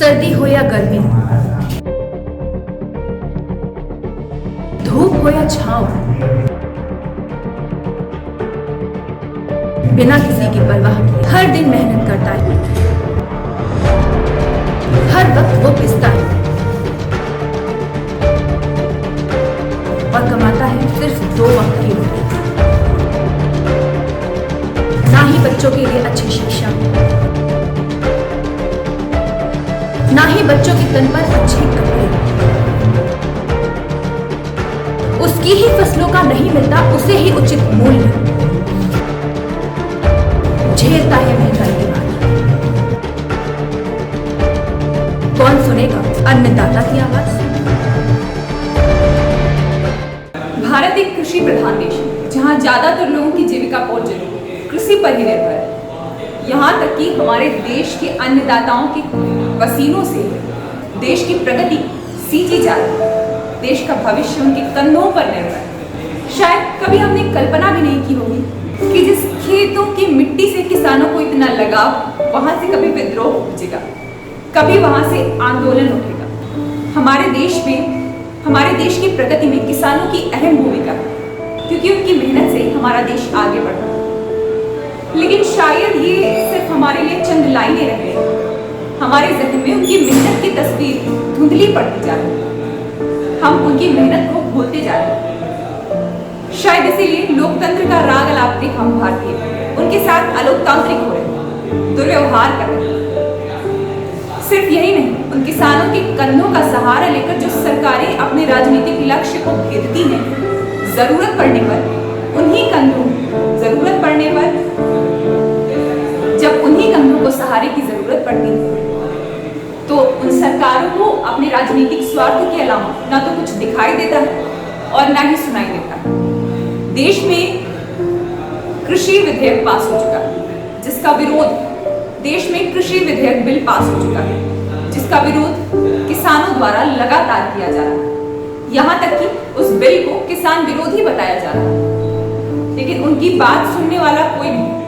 सर्दी हो या गर्मी, धूप हो या छांव, बिना किसी की परवाह किए हर दिन मेहनत करता है। हर वक्त वो पिसता है और कमाता है सिर्फ 2 वक्त की रोटी। ना ही बच्चों के लिए अच्छी शिक्षा, ना ही बच्चों के तन पर अच्छे कपड़े। उसकी ही फसलों का नहीं मिलता उसे ही उचित मूल्य। झेलता है महंगाई की मार। कौन सुनेगा अन्नदाता की आवाज? भारत एक कृषि प्रधान देश है, जहां ज्यादातर लोगों की जीविका पोषण कृषि पर ही निर्भर है। यहाँ तक कि हमारे देश के अन्नदाताओं के पसीनों से देश की प्रगति सींची जा रही है। देश का भविष्य उनके कंधों पर निर्भर है। शायद कभी हमने कल्पना भी नहीं की होगी कि जिस खेतों की मिट्टी से किसानों को इतना लगाव, वहां से कभी विद्रोह उपजेगा, कभी वहां से आंदोलन उठेगा। हमारे देश की प्रगति में किसानों की अहम भूमिका है, क्योंकि उनकी मेहनत से हमारा देश आगे बढ़ रहा है। लेकिन शायद ये सिर्फ हमारे लिए चंद लाइनें रह गई। हमारे जहन में उनकी मेहनत की तस्वीर धुंधली पड़ती जा रही है। हम उनकी मेहनत को भूलते जा रहे हैं। शायद इसीलिए लोकतंत्र का राग अलापते हम भारतीय उनके साथ अलोकतांत्रिक हो रहे हैं, दुर्व्यवहार कर रहे हैं। सिर्फ यही नहीं, उन किसानों के कंधों का सहारा लेकर जो सरकारें अपने राजनीतिक लक्ष्य को भेदती हैं, जरूरत पड़ने पर जब उन्हीं कंधों को सहारे की जरूरत पड़ती है, तो उन सरकारों को अपने राजनीतिक स्वार्थ के अलावा ना तो कुछ दिखाई देता है और ना ही सुनाई देता है। देश में कृषि विधेयक पास हो चुका है, जिसका विरोध देश में कृषि विधेयक बिल पास हो चुका है, जिसका विरोध किसानों द्वारा लगातार किया जा रहा है। यहाँ तक कि उस बिल को किसान विरोधी बताया जा रहा है, लेकिन उनकी बात सुनने वाला कोई नहीं।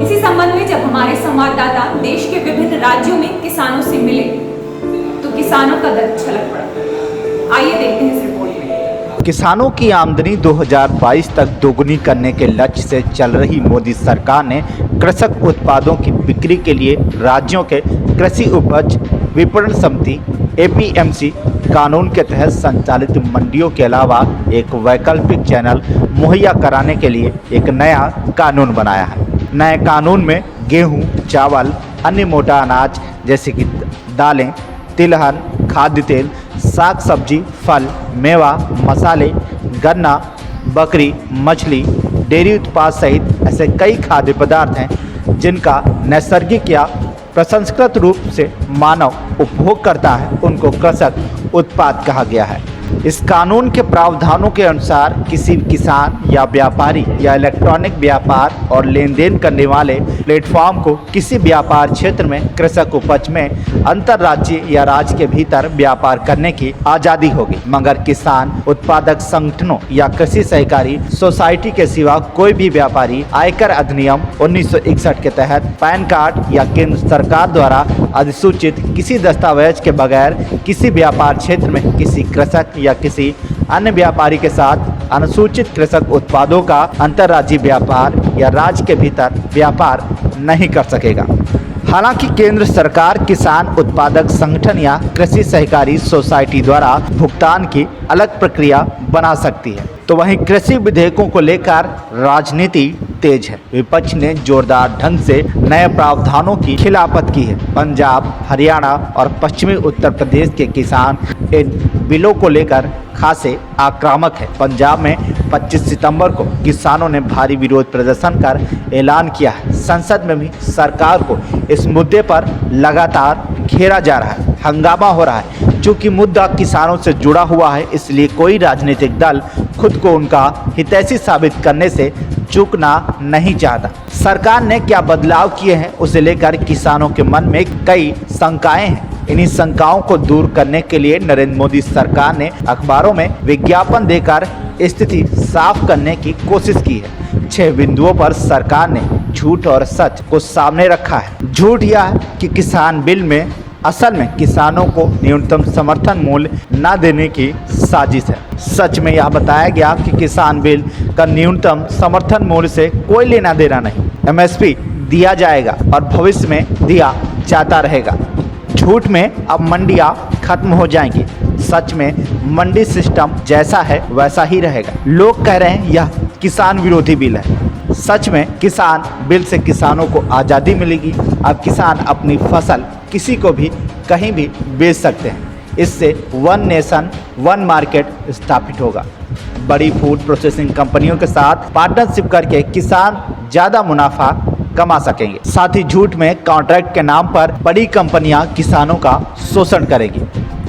इसी संबंध में जब हमारे संवाददाता देश के विभिन्न राज्यों में किसानों से मिले, तो किसानों का दर्द छलक पड़ा। आइए देखते हैं इस रिपोर्ट में। किसानों की आमदनी 2022 तक दोगुनी करने के लक्ष्य से चल रही मोदी सरकार ने कृषक उत्पादों की बिक्री के लिए राज्यों के कृषि उपज विपणन समिति APMC कानून के तहत संचालित मंडियों के अलावा एक वैकल्पिक चैनल मुहैया कराने के लिए एक नया कानून बनाया है। नए कानून में गेहूं, चावल, अन्य मोटा अनाज जैसे कि दालें, तिलहन, खाद्य तेल, साग सब्जी, फल, मेवा, मसाले, गन्ना, बकरी, मछली, डेयरी उत्पाद सहित ऐसे कई खाद्य पदार्थ हैं जिनका नैसर्गिक या प्रसंस्कृत रूप से मानव उपभोग करता है, उनको कृषक उत्पाद कहा गया है। इस कानून के प्रावधानों के अनुसार किसी किसान या व्यापारी या इलेक्ट्रॉनिक व्यापार और लेन देन करने वाले प्लेटफॉर्म को किसी व्यापार क्षेत्र में कृषक उपज में अंतर्राज्यीय या राज्य के भीतर व्यापार करने की आज़ादी होगी, मगर किसान उत्पादक संगठनों या कृषि सहकारी सोसाइटी के सिवा कोई भी व्यापारी आयकर अधिनियम 1961 के तहत पैन कार्ड या केंद्र सरकार द्वारा अधिसूचित किसी दस्तावेज के बगैर किसी व्यापार क्षेत्र में किसी कृषक या किसी अन्य व्यापारी के साथ अनुसूचित कृषक उत्पादों का अंतर्राज्यीय व्यापार या राज्य के भीतर व्यापार नहीं कर सकेगा। हालांकि केंद्र सरकार किसान उत्पादक संगठन या कृषि सहकारी सोसाइटी द्वारा भुगतान की अलग प्रक्रिया बना सकती है, तो वहीं कृषि विधेयकों को लेकर राजनीति तेज है। विपक्ष ने जोरदार ढंग से नए प्रावधानों की खिलाफत की है। पंजाब, हरियाणा और पश्चिमी उत्तर प्रदेश के किसान इन बिलों को लेकर खासे आक्रामक है। पंजाब में 25 सितंबर को किसानों ने भारी विरोध प्रदर्शन कर ऐलान किया है। संसद में भी सरकार को इस मुद्दे पर लगातार घेरा जा रहा है, हंगामा हो रहा है। चूँकि मुद्दा किसानों से जुड़ा हुआ है, इसलिए कोई राजनीतिक दल खुद को उनका हितैषी साबित करने से चूकना नहीं चाहता। सरकार ने क्या बदलाव किए हैं उसे लेकर किसानों के मन में कई शंकाएं हैं। इन्हीं शंकाओं को दूर करने के लिए नरेंद्र मोदी सरकार ने अखबारों में विज्ञापन देकर स्थिति साफ करने की कोशिश की है। 6 बिंदुओं पर सरकार ने झूठ और सच को सामने रखा है। झूठ यह है कि किसान बिल में असल में किसानों को न्यूनतम समर्थन मूल्य न देने की साजिश है। सच में यह बताया गया कि किसान बिल का न्यूनतम समर्थन मूल्य से कोई लेना देना नहीं, एमएसपी दिया जाएगा और भविष्य में दिया जाता रहेगा। झूठ में अब मंडियां खत्म हो जाएंगी, सच में मंडी सिस्टम जैसा है वैसा ही रहेगा। लोग कह रहे हैं यह किसान विरोधी बिल है, सच में किसान बिल से किसानों को आज़ादी मिलेगी। अब किसान अपनी फसल किसी को भी कहीं भी बेच सकते हैं। इससे वन नेशन वन मार्केट स्थापित होगा। बड़ी फूड प्रोसेसिंग कंपनियों के साथ पार्टनरशिप करके किसान ज़्यादा मुनाफा कमा सकेंगे। साथ ही झूठ में कॉन्ट्रैक्ट के नाम पर बड़ी कंपनियां किसानों का शोषण करेगी,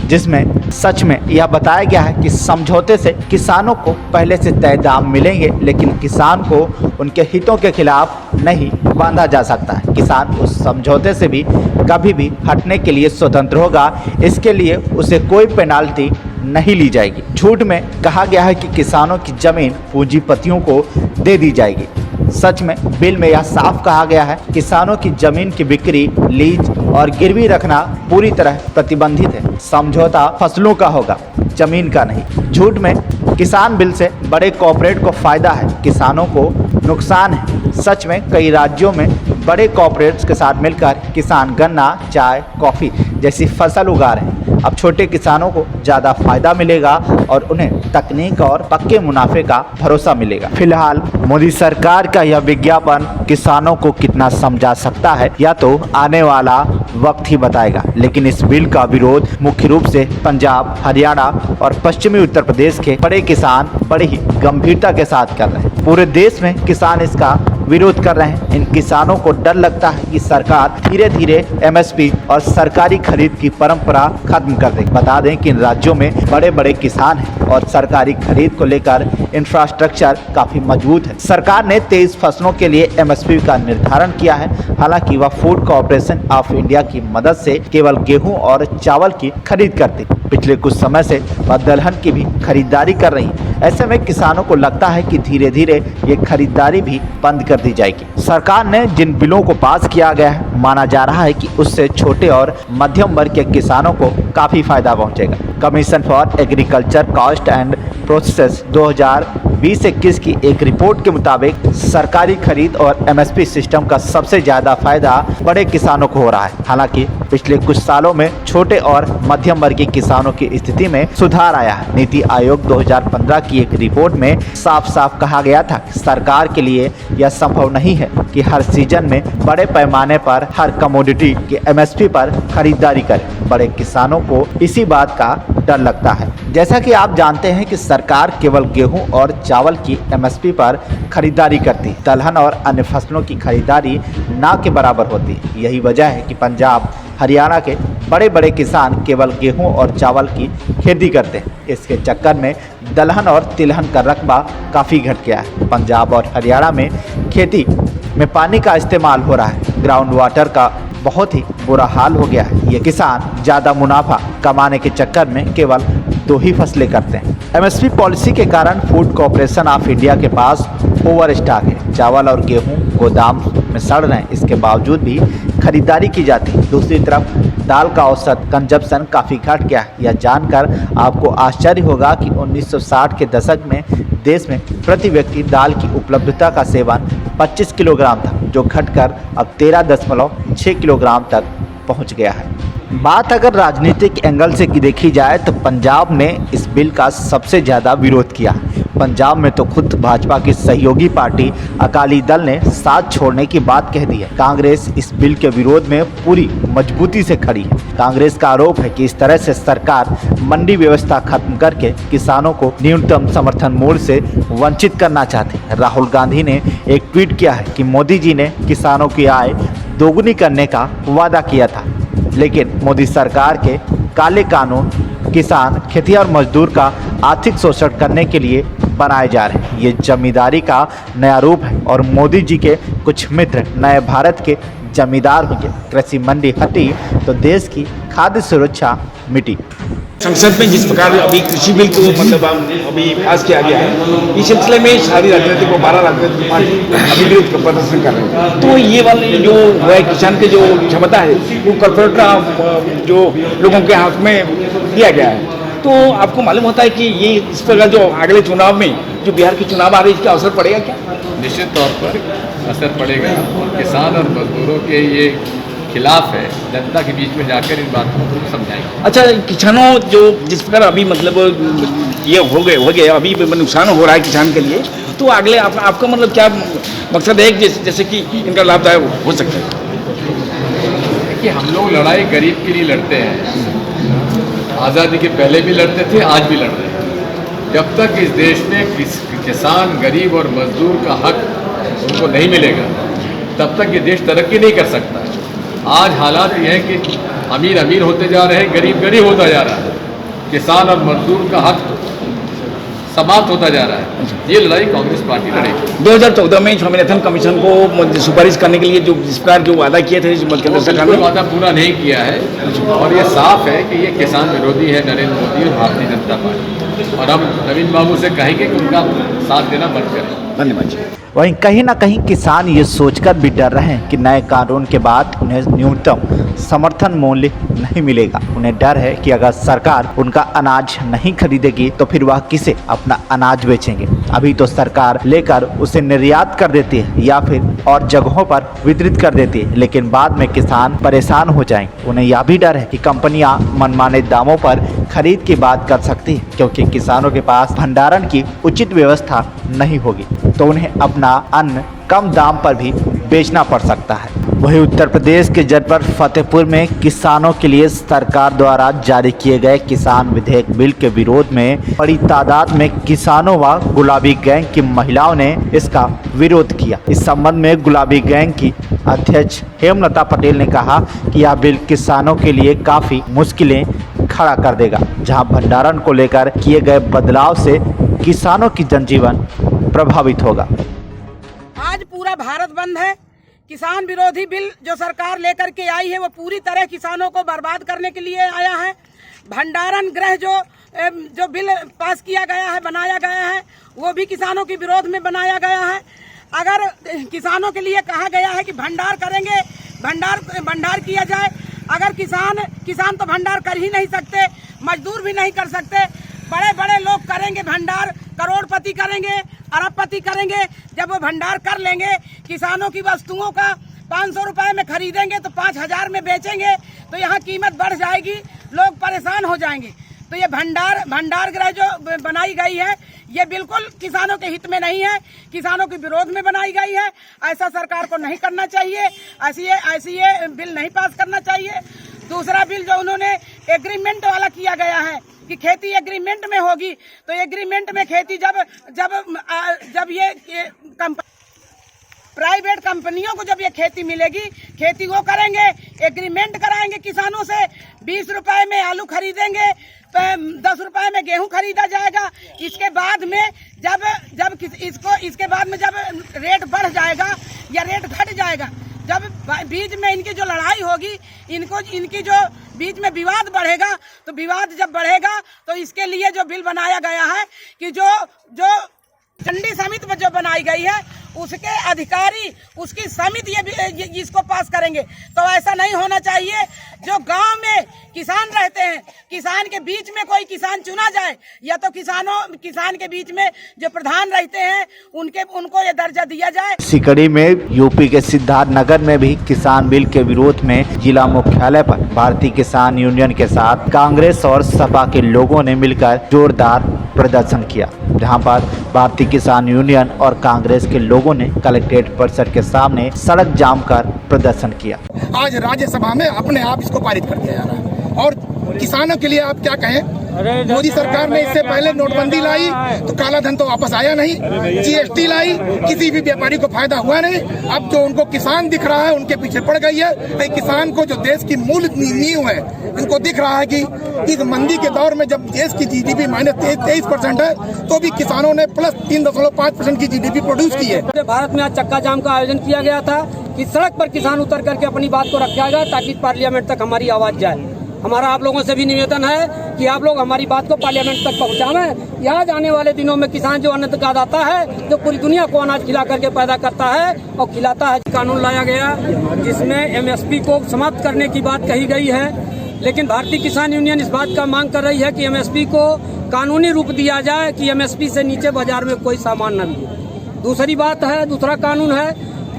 जिसमें सच में यह बताया गया है कि समझौते से किसानों को पहले से तय दाम मिलेंगे, लेकिन किसान को उनके हितों के खिलाफ नहीं बांधा जा सकता है। किसान उस समझौते से भी कभी भी हटने के लिए स्वतंत्र होगा, इसके लिए उसे कोई पेनाल्टी नहीं ली जाएगी। झूठ में कहा गया है कि किसानों की जमीन पूंजीपतियों को दे दी जाएगी। सच में बिल में यह साफ कहा गया है किसानों की जमीन की बिक्री, लीज और गिरवी रखना पूरी तरह प्रतिबंधित है। समझौता फसलों का होगा, जमीन का नहीं। झूठ में किसान बिल से बड़े कॉर्पोरेट को फायदा है, किसानों को नुकसान है। सच में कई राज्यों में बड़े कॉर्पोरेट्स के साथ मिलकर किसान गन्ना, चाय, कॉफ़ी जैसी फसल उगा रहे हैं। अब छोटे किसानों को ज़्यादा फायदा मिलेगा और उन्हें तकनीक और पक्के मुनाफे का भरोसा मिलेगा। फिलहाल मोदी सरकार का यह विज्ञापन किसानों को कितना समझा सकता है या तो आने वाला वक्त ही बताएगा, लेकिन इस बिल का विरोध मुख्य रूप से पंजाब, हरियाणा और पश्चिमी उत्तर प्रदेश के बड़े किसान बड़े ही गंभीरता के साथ कर रहे हैं। पूरे देश में किसान इसका विरोध कर रहे हैं। इन किसानों को डर लगता है कि सरकार धीरे धीरे एमएसपी और सरकारी खरीद की परंपरा खत्म कर देगी। बता दें कि इन राज्यों में बड़े बड़े किसान हैं और सरकारी खरीद को लेकर इंफ्रास्ट्रक्चर काफ़ी मजबूत है। सरकार ने 23 फसलों के लिए एमएसपी का निर्धारण किया है। हालांकि वह फूड कॉर्पोरेशन ऑफ इंडिया की मदद से केवल गेहूं और चावल की खरीद करती। पिछले कुछ समय से वह दलहन की भी खरीदारी कर रही। ऐसे में किसानों को लगता है कि धीरे धीरे ये खरीदारी भी बंद कर दी जाएगी। सरकार ने जिन बिलों को पास किया गया है, माना जा रहा है कि उससे छोटे और मध्यम वर्ग के किसानों को काफ़ी फायदा पहुंचेगा। Commission for agriculture cost and process 2020-21 की एक रिपोर्ट के मुताबिक सरकारी खरीद और एमएसपी सिस्टम का सबसे ज़्यादा फायदा बड़े किसानों को हो रहा है। हालांकि पिछले कुछ सालों में छोटे और मध्यम वर्गीय किसानों की स्थिति में सुधार आया है। नीति आयोग 2015 की एक रिपोर्ट में साफ साफ कहा गया था कि सरकार के लिए यह संभव नहीं है कि हर सीजन में बड़े पैमाने पर हर कमोडिटी के एमएसपी पर खरीदारी करे। बड़े किसानों को इसी बात का डर लगता है। जैसा कि आप जानते हैं कि सरकार केवल गेहूं और चावल की एमएसपी पर खरीदारी करती है, दलहन और अन्य फसलों की खरीदारी ना के बराबर होती है। यही वजह है कि पंजाब, हरियाणा के बड़े बड़े किसान केवल गेहूं और चावल की खेती करते हैं। इसके चक्कर में दलहन और तिलहन का रकबा काफ़ी घट गया है। पंजाब और हरियाणा में खेती में पानी का इस्तेमाल हो रहा है, ग्राउंड वाटर का बहुत ही बुरा हाल हो गया है। ये किसान ज़्यादा मुनाफा कमाने के चक्कर में केवल 2 ही फसलें करते हैं। एमएसपी पॉलिसी के कारण फूड कॉर्पोरेशन ऑफ इंडिया के पास ओवर स्टॉक है। चावल और गेहूं गोदाम में सड़ रहे हैं, इसके बावजूद भी खरीदारी की जाती है। दूसरी तरफ दाल का औसत कंजप्शन काफ़ी घट गया है। यह जानकर आपको आश्चर्य होगा कि 1960 के दशक में देश में प्रति व्यक्ति दाल की उपलब्धता का सेवन 25 किलोग्राम था, जो घटकर अब 13.6 किलोग्राम तक पहुंच गया है। बात अगर राजनीतिक एंगल से देखी जाए तो पंजाब ने इस बिल का सबसे ज़्यादा विरोध किया। पंजाब में तो खुद भाजपा की सहयोगी पार्टी अकाली दल ने साथ छोड़ने की बात कह दी है। कांग्रेस इस बिल के विरोध में पूरी मजबूती से खड़ी है। कांग्रेस का आरोप है कि इस तरह से सरकार मंडी व्यवस्था खत्म करके किसानों को न्यूनतम समर्थन मूल्य से वंचित करना चाहती है। राहुल गांधी ने एक ट्वीट किया है कि मोदी जी ने किसानों की आय दोगुनी करने का वादा किया था, लेकिन मोदी सरकार के काले कानून किसान, खेती और मजदूर का आर्थिक शोषण करने के लिए बनाए जा रहे हैं। ये जमींदारी का नया रूप है और मोदी जी के कुछ मित्र नए भारत के जमींदार होंगे। कृषि मंडी हटी तो देश की खाद्य सुरक्षा मिटी। संसद में जिस प्रकार अभी कृषि बिल को मतलब अभी पास किया गया है, इस सिलसिले में सारी राजनीतिक और 12 राजनीतिक पार्टी अभी विरोध का प्रदर्शन कर रहे हैं। तो ये वाले जो है किसान के जो क्षमता है वो कॉर्पोरेट जो लोगों के हाथ में दिया गया है। तो आपको मालूम होता है कि ये इस प्रकार जो अगले चुनाव में जो बिहार के चुनाव आ रहे हैं इसका असर पड़ेगा क्या? निश्चित तौर पर असर पड़ेगा और किसान और मजदूरों के ये खिलाफ है, जनता के बीच में जाकर इन बातों को समझाएंगे। अच्छा, किसानों जो जिस प्रकार अभी मतलब ये हो गए अभी नुकसान हो रहा है किसान के लिए, तो अगले आपका मतलब क्या मकसद है जैसे कि इनका लाभदायक हो सकता है? देखिए, हम लोग लड़ाई गरीब के लिए लड़ते हैं, आज़ादी के पहले भी लड़ते थे, आज भी लड़ रहे हैं। जब तक इस देश में किसान, गरीब और मजदूर का हक उनको नहीं मिलेगा, तब तक ये देश तरक्की नहीं कर सकता। आज हालात ये हैं कि अमीर अमीर होते जा रहे हैं, गरीब गरीब होता जा रहा है, किसान और मजदूर का हक समाप्त होता जा रहा है। ये लड़ाई कांग्रेस पार्टी लड़ेगी। 2014 में स्वामीनाथन कमीशन को सुपारिश करने के लिए जो जिस प्रकार जो वादा किए थे केंद्र सरकार ने वादा पूरा नहीं किया है और ये साफ है कि ये किसान विरोधी है नरेंद्र मोदी और भारतीय जनता पार्टी। और हम नवीन बाबू से कहेंगे कि उनका साथ देना बंद करें। धन्यवाद जी। वहीं कहीं ना कहीं किसान ये सोचकर भी डर रहे हैं कि नए कानून के बाद उन्हें न्यूनतम समर्थन मूल्य नहीं मिलेगा। उन्हें डर है कि अगर सरकार उनका अनाज नहीं खरीदेगी तो फिर वह किसे अपना अनाज बेचेंगे। अभी तो सरकार लेकर उसे निर्यात कर देती है या फिर और जगहों पर वितरित कर देती है, लेकिन बाद में किसान परेशान हो जाएंगे। उन्हें यह भी डर है कि कंपनियां मनमाने दामों पर खरीद की बात कर सकती है, क्योंकि किसानों के पास भंडारण की उचित व्यवस्था नहीं होगी तो उन्हें अपना अन्न कम दाम पर भी बेचना पड़ सकता है। वहीं उत्तर प्रदेश के जनपद फतेहपुर में किसानों के लिए सरकार द्वारा जारी किए गए किसान विधेयक बिल के विरोध में बड़ी तादाद में किसानों व गुलाबी गैंग की महिलाओं ने इसका विरोध किया। इस संबंध में गुलाबी गैंग की अध्यक्ष हेमलता पटेल ने कहा कि यह बिल किसानों के लिए काफ़ी मुश्किलें खड़ा कर देगा, जहां भंडारण को लेकर किए गए बदलाव से किसानों की जनजीवन प्रभावित होगा। आज पूरा भारत बंद है। किसान विरोधी बिल जो सरकार लेकर के आई है वो पूरी तरह किसानों को बर्बाद करने के लिए आया है। भंडारण गृह जो बिल पास किया गया है, बनाया गया है, वो भी किसानों के विरोध में बनाया गया है। अगर किसानों के लिए कहा गया है कि भंडार करेंगे, भंडार किया जाए, अगर किसान तो भंडार कर ही नहीं सकते, मजदूर भी नहीं कर सकते। बड़े बड़े लोग करेंगे भंडार, करोड़पति करेंगे, अरबपति करेंगे। जब वो भंडार कर लेंगे, किसानों की वस्तुओं का 500 रुपए में खरीदेंगे तो 5000 में बेचेंगे, तो यहाँ कीमत बढ़ जाएगी, लोग परेशान हो जाएंगे। तो ये भंडार गृह जो बनाई गई है ये बिल्कुल किसानों के हित में नहीं है, किसानों के विरोध में बनाई गई है। ऐसा सरकार को नहीं करना चाहिए, ऐसी ये बिल नहीं पास करना चाहिए। दूसरा बिल जो उन्होंने एग्रीमेंट वाला किया गया है कि खेती एग्रीमेंट में होगी, तो एग्रीमेंट में खेती जब ये प्राइवेट कंपनियों को जब ये खेती मिलेगी, खेती वो करेंगे, एग्रीमेंट कराएंगे किसानों से। 20 रुपए में आलू खरीदेंगे तो 10 रुपए में गेहूं खरीदा जाएगा। इसके बाद में जब रेट बढ़ जाएगा या रेट घट जाएगा, जब बीच में इनकी जो लड़ाई होगी, इनकी जो बीच में विवाद बढ़ेगा, तो विवाद जब बढ़ेगा तो इसके लिए जो बिल बनाया गया है कि जो चंडी समिति जो बनाई गई है उसके अधिकारी, उसकी समिति ये इसको पास करेंगे। तो ऐसा नहीं होना चाहिए। जो गांव में किसान रहते हैं, किसान के बीच में कोई किसान चुना जाए, या तो किसान के बीच में जो प्रधान रहते हैं उनको ये दर्जा दिया जाए। इसी कड़ी में यूपी के सिद्धार्थनगर में भी किसान बिल के विरोध में जिला मुख्यालय पर भारतीय किसान यूनियन के साथ कांग्रेस और सपा के लोगों ने मिलकर जोरदार प्रदर्शन किया, जहां पर भारतीय किसान यूनियन और कांग्रेस के लोगों ने कलेक्ट्रेट परिसर के सामने सड़क जाम कर प्रदर्शन किया। आज राज्यसभा में अपने आप इसको पारित कर दिया जा रहा है। और किसानों के लिए आप क्या कहें, मोदी सरकार ने इससे पहले नोटबंदी लाई तो काला धन तो वापस आया नहीं, जीएसटी लाई, किसी भी व्यापारी को फायदा हुआ नहीं। अब जो उनको किसान दिख रहा है उनके पीछे पड़ गई है। किसान को जो देश की मूल नींव है, उनको दिख रहा है कि इस मंदी के दौर में जब देश की जीडीपी -23% है, तो भी किसानों ने प्लस 3.5% की जीडीपी प्रोड्यूस की है। भारत में आज चक्का जाम का आयोजन किया गया था कि सड़क पर किसान उतर करके अपनी बात को रखा जाए ताकि पार्लियामेंट तक हमारी आवाज जाए। हमारा आप लोगों से भी निवेदन है कि आप लोग हमारी बात को पार्लियामेंट तक पहुंचावें। यहाँ आने वाले दिनों में किसान जो अन्नदाता है, जो पूरी दुनिया को अनाज खिला करके पैदा करता है और खिलाता है। कानून लाया गया जिसमें एमएसपी को समाप्त करने की बात कही गई है, लेकिन भारतीय किसान यूनियन इस बात का मांग कर रही है कि एमएसपी को कानूनी रूप दिया जाए कि एमएसपी से नीचे बाजार में कोई सामान न मिले। दूसरी बात है, दूसरा कानून है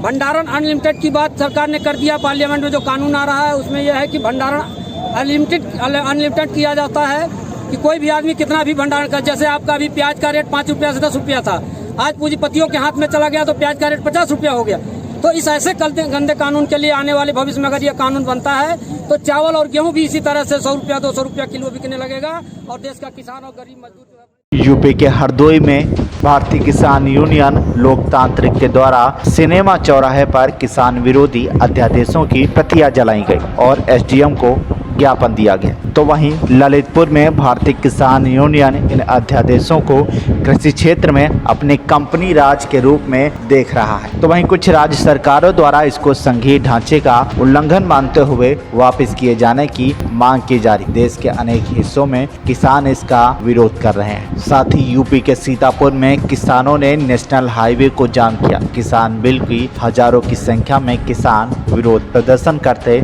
भंडारण अनलिमिटेड की बात सरकार ने कर दिया। पार्लियामेंट में जो कानून आ रहा है उसमें यह है कि भंडारण अनलिमिटेड किया जाता है कि कोई भी आदमी कितना भी भंडारण कर। जैसे आपका अभी प्याज का रेट 5 रुपया से 10 रुपया था, आज पूंजीपतियों के हाथ में चला गया तो प्याज का रेट 50 रुपया हो गया। तो इस ऐसे गंदे कानून के लिए आने वाले भविष्य में अगर ये कानून बनता है तो चावल और गेहूं भी इसी तरह से 100 रुपया 200 रुपया किलो बिकने लगेगा और देश का किसान और गरीब मजदूर। यूपी के हरदोई में भारतीय किसान यूनियन लोकतांत्रिक के द्वारा सिनेमा चौराहे पर किसान विरोधी अध्यादेशों की प्रतियां जलाई गई और एसडीएम को ज्ञापन दिया गया। तो वहीं ललितपुर में भारतीय किसान यूनियन इन अध्यादेशों को कृषि क्षेत्र में अपने कंपनी राज के रूप में देख रहा है। तो वहीं कुछ राज्य सरकारों द्वारा इसको संघीय ढांचे का उल्लंघन मानते हुए वापस किए जाने की मांग की जा रही। देश के अनेक हिस्सों में किसान इसका विरोध कर रहे हैं। साथ ही यूपी के सीतापुर में किसानों ने नेशनल हाईवे को जाम किया। किसान बिल की हजारों की संख्या में किसान विरोध प्रदर्शन करते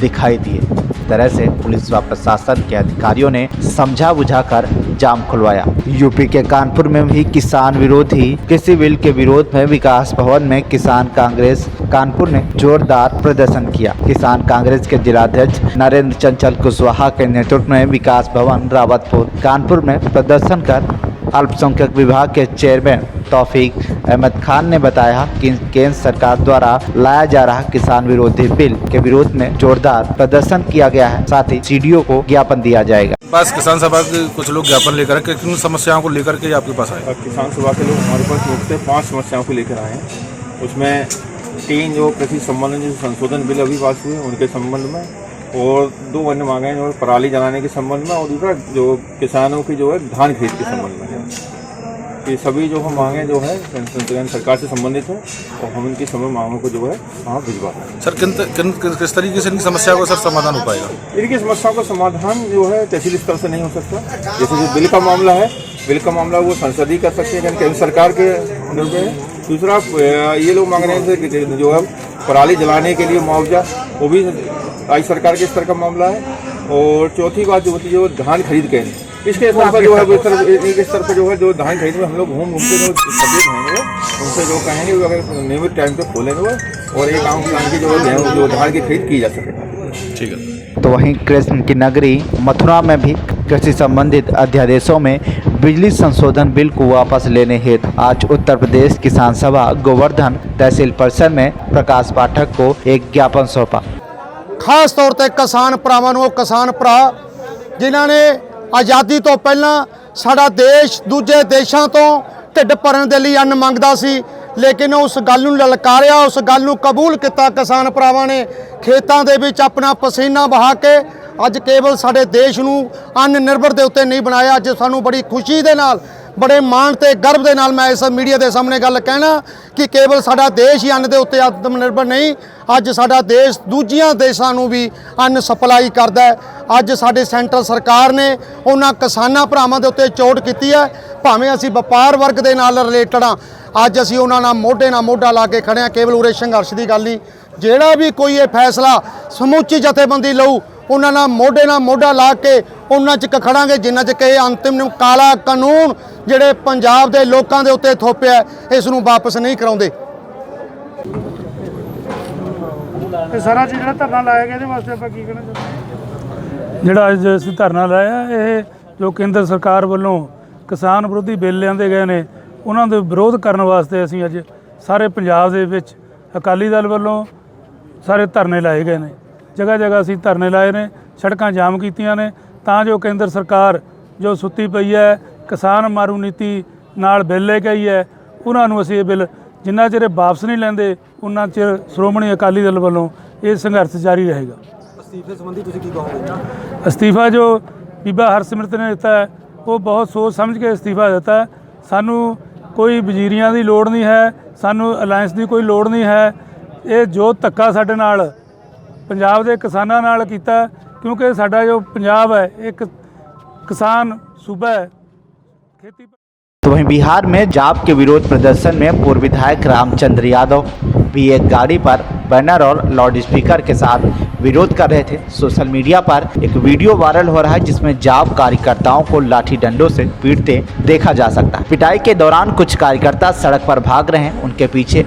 दिखाई दिए। तरह से पुलिस व प्रशासन के अधिकारियों ने समझा बुझाकर जाम खुलवाया। यूपी के कानपुर में भी किसान विरोधी कृषि बिल के विरोध में विकास भवन में किसान कांग्रेस कानपुर ने जोरदार प्रदर्शन किया। किसान कांग्रेस के जिलाध्यक्ष नरेंद्र चंचल कुशवाहा के नेतृत्व में विकास भवन रावतपुर कानपुर में प्रदर्शन कर अल्पसंख्यक विभाग के चेयरमैन तौफीक अहमद खान ने बताया कि केंद्र सरकार द्वारा लाया जा रहा किसान विरोधी बिल के विरोध में जोरदार प्रदर्शन किया गया है। साथ ही सीडीओ को ज्ञापन दिया जाएगा। बस किसान सभा के कुछ लोग ज्ञापन लेकर किन समस्याओं को लेकर के आपके पास आए? किसान सभा के लोग हमारे पास मुख्य से 5 समस्याओं को लेकर आए हैं। उसमें 3 जो कृषि संबंध जो संशोधन बिल अभी पास हुए उनके संबंध में, और 2 अन्य मांगे हैं जो पराली जलाने के संबंध में, और दूसरा जो किसानों की जो है धान खरीद के संबंध में है। ये सभी जो हम मांगे जो है सरकार से संबंधित है और हम इनकी सभी मांगों को जो है वहाँ भिजवा रहे हैं। सर किस तरीके से इनकी समस्या का सर समाधान हो पाएगा? इनकी समस्याओं का समाधान जो है तहसील स्तर से नहीं हो सकता। जैसे जो बिल का मामला है, बिल का मामला वो संसद ही कर सकते हैं, केंद्र सरकार के अंडर में है। दूसरा ये लोग मांग रहे हैं जो है पराली जलाने के लिए मुआवजा, वो भी राज्य सरकार के स्तर का मामला है। और चौथी बात जो होती है जो धान खरीद के इसके स्तर पर जो है इनके स्तर पर जो है जो धान खरीद में हम लोग घूम के जो सब्जेक्ट होंगे उनसे जो कहेंगे वो अगर नियमित टाइम पे खोलेंगे और एक आम किसान की जो धान की खरीद की जा सके। ठीक है। तो वहीं कृष्ण की नगरी मथुरा में भी कृषि संबंधित अध्यादेशों में बिजली संशोधन बिल को वापस लेने हेतु आज उत्तर प्रदेश किसान सभा गोवर्धन तहसील परिसर में प्रकाश पाठक को एक ज्ञापन सौंपा। खास तौर पर किसान भरावां नूं, किसान भरा जिन्हां ने आज़ादी तो पहला साडा देश दूजे देशों तो ढिड भरन दे लई अन्न मंगदा सी, लेकिन उस गल नूं ललकारिया, उस गल नूं कबूल किया किसान भरावां ने। खेतां दे विच अपना पसीना बहा के अज केवल साडे देश नूं अन्न निर्भर दे उत्ते नहीं बनाया। अज सानूं बड़ी खुशी दे नाल, बड़े मान ते गर्व दे नाल मैं इस मीडिया के सामने गल कहना कि केवल साडा देश ही अन्न दे उत्ते आत्म निर्भर नहीं, अज साडा देश दूजियां देशां नूं भी अन्न सप्लाई करदा है। अज साडे सेंट्रल सरकार ने उन्हां किसानां भरावां दे उत्ते चोट कीती है, भावें असीं वपार वर्ग दे नाल रिलेटेड हाँ, अज असीं उन्हां नाल मोढे ला के खड़े हाँ। केवल उरे संघर्ष की गल नहीं, जिहड़ा भी कोई ये फैसला समूची जथेबंदी लऊ उन्हां नाल मोढा ला के उन्हां च खड़ांगे जिन्हां च कि अंतिम काला कानून जिहड़े पंजाब दे लोकां दे उत्ते थोपिया इस नूं वापस नहीं कराउंदे। सारा जिहड़ा धरना लाया गया इहदे वास्ते आपां की कहना चाहुंदे? जिहड़ा अज असीं धरना लाया ये जो केंद्र सरकार ਵੱਲੋਂ किसान विरोधी बिल लिआंदे गए ने उन्हां दे विरोध करन वास्ते असीं अज सारे पंजाब दे विच अकाली दल ਵੱਲੋਂ सारे धरने लाए गए ने। जगह जगह असीं धरने लाए ने, सड़कां जाम कीतियां ने तां जो केंद्र सरकार जो सुत्ती पई है किसान मारू नीति नाल बिल ले गई है उन्हां नूं असीं ये बिल जिन्ना चिर वापस नहीं लैंदे उन्ना चिर श्रोमणी अकाली दल ਵੱਲੋਂ ये संघर्ष जारी रहेगा। अस्तीफे संबंधी तुसीं की कहोगे? अस्तीफा जो बीबा हरसिमरत ने दिता है वो बहुत सोच समझ के अस्तीफा दिता है। सानू कोई वजीरियां की लोड़ नहीं है, सानू अलायंस की कोई लोड़ नहीं है। ये जो धक्का साडे नाल पंजाब के किसानां नाल कीता क्योंकि साडा जो पंजाब है एक किसान सूबा है। खेती तो वहीं बिहार में जाप के विरोध प्रदर्शन में पूर्व विधायक रामचंद्र यादव भी एक गाड़ी पर बैनर और लाउड स्पीकर के साथ विरोध कर रहे थे। सोशल मीडिया पर एक वीडियो वायरल हो रहा है जिसमें जाप कार्यकर्ताओं को लाठी डंडों से पीटते देखा जा सकता है। पिटाई के दौरान कुछ कार्यकर्ता सड़क पर भाग रहे हैं, उनके पीछे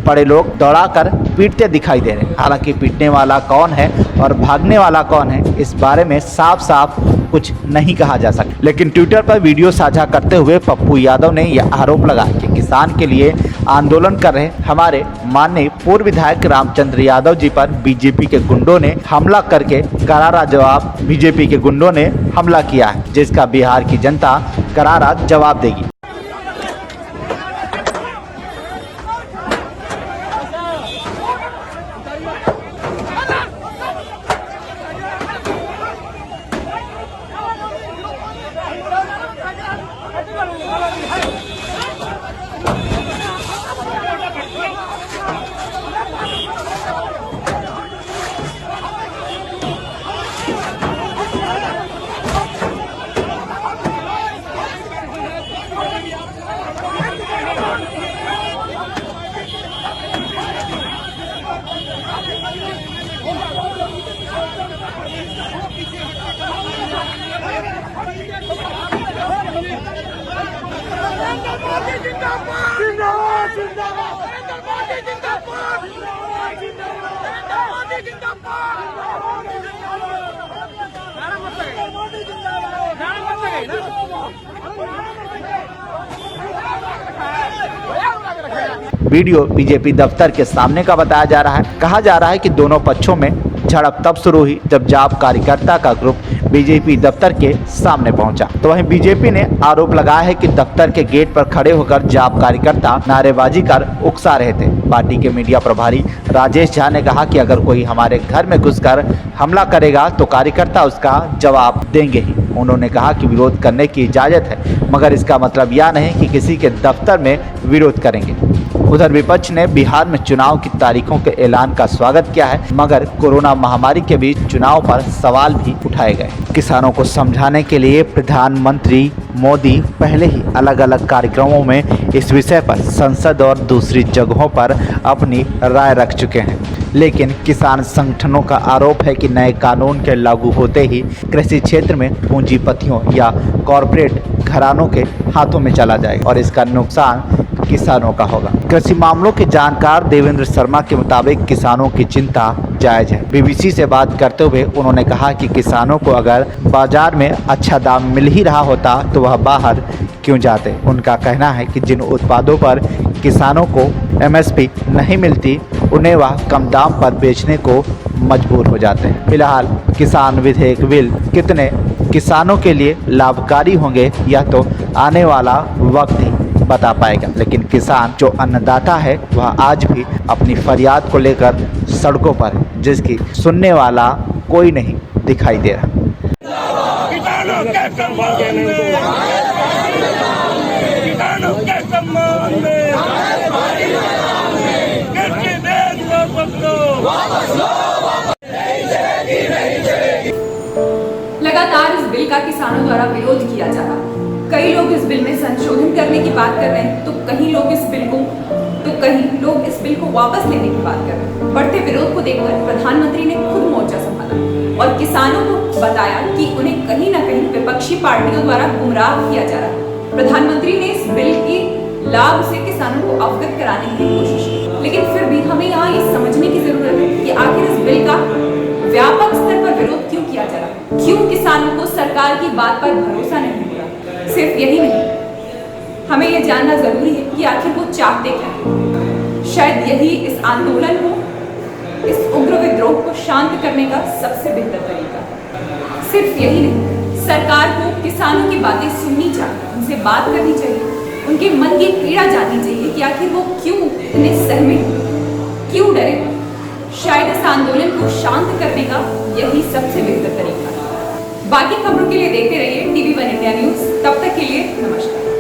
पड़े लोग दौड़ाकर पीटते दिखाई दे रहे हैं। हालांकि पीटने वाला कौन है और भागने वाला कौन है, इस बारे में साफ साफ कुछ नहीं कहा जा सकता। लेकिन ट्विटर पर वीडियो साझा करते हुए पप्पू यादव ने यह आरोप लगाया कि किसान के लिए आंदोलन कर रहे हमारे माननीय पूर्व विधायक रामचंद्र यादव जी पर बीजेपी के गुंडों ने हमला करके करारा जवाब बीजेपी के गुंडों ने हमला किया है, जिसका बिहार की जनता करारा जवाब देगी। वीडियो बीजेपी दफ्तर के सामने का बताया जा रहा है। कहा जा रहा है कि दोनों पक्षों में झड़प तब शुरू हुई जब जाप कार्यकर्ता का ग्रुप बीजेपी दफ्तर के सामने पहुंचा। तो वहीं बीजेपी ने आरोप लगाया है कि दफ्तर के गेट पर खड़े होकर जाप कार्यकर्ता नारेबाजी कर उकसा रहे थे। पार्टी के मीडिया प्रभारी राजेश झा ने कहा कि अगर कोई हमारे घर में घुसकर हमला करेगा तो कार्यकर्ता उसका जवाब देंगे ही। उन्होंने कहा कि विरोध करने की इजाज़त है, मगर इसका मतलब यह नहीं कि किसी के दफ्तर में विरोध करेंगे। उधर विपक्ष ने बिहार में चुनाव की तारीखों के ऐलान का स्वागत किया है, मगर कोरोना महामारी के बीच चुनाव पर सवाल भी उठाए गए। किसानों को समझाने के लिए प्रधानमंत्री मोदी पहले ही अलग अलग कार्यक्रमों में इस विषय पर संसद और दूसरी जगहों पर अपनी राय रख चुके हैं। लेकिन किसान संगठनों का आरोप है कि नए कानून के लागू होते ही कृषि क्षेत्र में पूंजीपतियों या कॉरपोरेट घरानों के हाथों में चला जाएगा और इसका नुकसान किसानों का होगा। कृषि मामलों के जानकार देवेंद्र शर्मा के मुताबिक किसानों की चिंता जायज है। बीबीसी से बात करते हुए उन्होंने कहा कि किसानों को अगर बाजार में अच्छा दाम मिल ही रहा होता तो वह बाहर क्यों जाते। उनका कहना है कि जिन उत्पादों पर किसानों को एमएसपी नहीं मिलती उन्हें वह कम दाम पर बेचने को मजबूर हो जाते हैं। फिलहाल किसान विधेयक बिल कितने किसानों के लिए लाभकारी होंगे यह तो आने वाला वक्त ही बता पाएगा। लेकिन किसान जो अन्नदाता है वह आज भी अपनी फरियाद को लेकर सड़कों पर है, जिसकी सुनने वाला कोई नहीं दिखाई दे रहा। लगातार इस बिल का किसानों द्वारा विरोध किया जा रहा है। कई लोग इस बिल में संशोधन करने की बात कर रहे हैं, तो कहीं लोग इस बिल को वापस लेने की बात कर रहे हैं। बढ़ते विरोध को देखकर प्रधानमंत्री ने खुद मोर्चा संभाला और किसानों को बताया कि उन्हें कहीं न कहीं विपक्षी पार्टियों द्वारा गुमराह किया जा रहा है। प्रधानमंत्री ने इस बिल के लाभ से किसानों को अवगत कराने की कोशिश की, लेकिन फिर भी हमें यहाँ ये समझने की जरूरत है कि आखिर इस बिल का व्यापक स्तर पर विरोध क्यों किया जा रहा है। क्यों किसानों को सरकार की बात पर भरोसा नहीं हो रहा। सिर्फ यही नहीं, हमें यह जानना जरूरी है कि आखिर वो चाहते क्या हैं। शायद यही इस आंदोलन को, इस उग्र विद्रोह को शांत करने का सबसे बेहतर तरीका है। सिर्फ यही नहीं, सरकार को किसानों की बातें सुननी चाहिए, उनसे बात करनी चाहिए, उनके मन की पीड़ा जाननी चाहिए कि आखिर वो क्यों इतने सहमे, क्यों डरे। शायद इस आंदोलन को शांत करने का यही सबसे बेहतर तरीका है। बाकी खबरों के लिए देखते रहिए TV1 इंडिया न्यूज। तब तक के लिए नमस्कार।